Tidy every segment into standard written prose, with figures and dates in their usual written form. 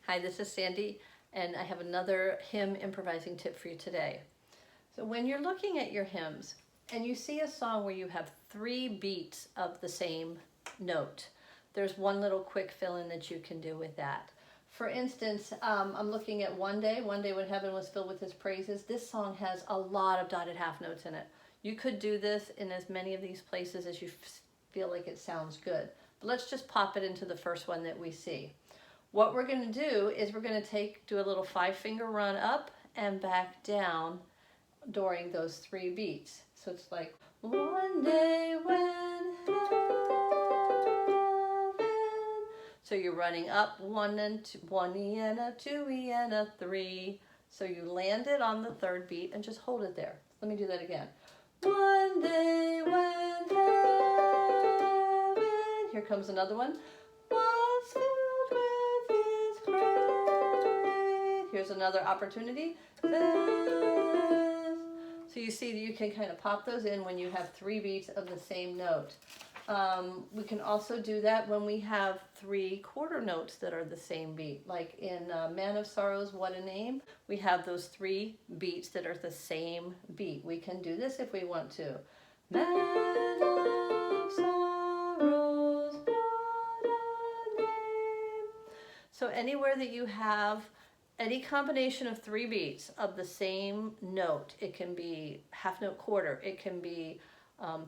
Hi, this is Sandy, and I have another hymn improvising tip for you today. So when you're looking at your hymns and you see a song where you have 3 beats of the same note, there's one little quick fill-in that you can do with that. For instance, I'm looking at One Day When Heaven Was Filled with His Praises. This song has a lot of dotted half notes in it. You could do this in as many of these places as you feel like it sounds good. But let's just pop it into the first one that we see. What we're going to do is we're going to do a little 5-finger run up and back down during those 3 beats. So it's like, one day when heaven. So you're running up 1 and 2, 1 E and a 2 E and a 3. So you land it on the 3rd beat and just hold it there. Let me do that again. One day when heaven. Here comes another one. Was filled with His praise. Here's another opportunity. So you see that you can kind of pop those in when you have 3 beats of the same note. We can also do that when we have 3 quarter notes that are the same beat. Like in Man of Sorrows, What a Name, we have those 3 beats that are the same beat. We can do this if we want to. Man of Sorrows, what a name. So anywhere that you have any combination of 3 beats of the same note, it can be half note quarter, it can be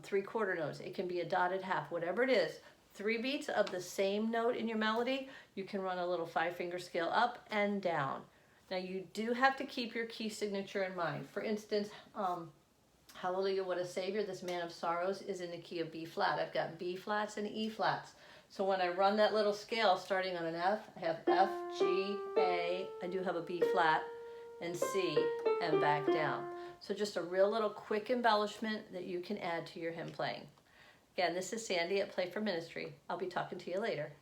3 quarter notes, it can be a dotted half, whatever it is, 3 beats of the same note in your melody, you can run a little 5-finger scale up and down. Now you do have to keep your key signature in mind. For instance, Hallelujah, What a Savior, this Man of Sorrows is in the key of B flat. I've got B flats and E flats. So when I run that little scale starting on an F, I have F, G, A, I do have a B flat, and C, and back down. So just a real little quick embellishment that you can add to your hymn playing. Again, this is Sandy at Playforministry. I'll be talking to you later.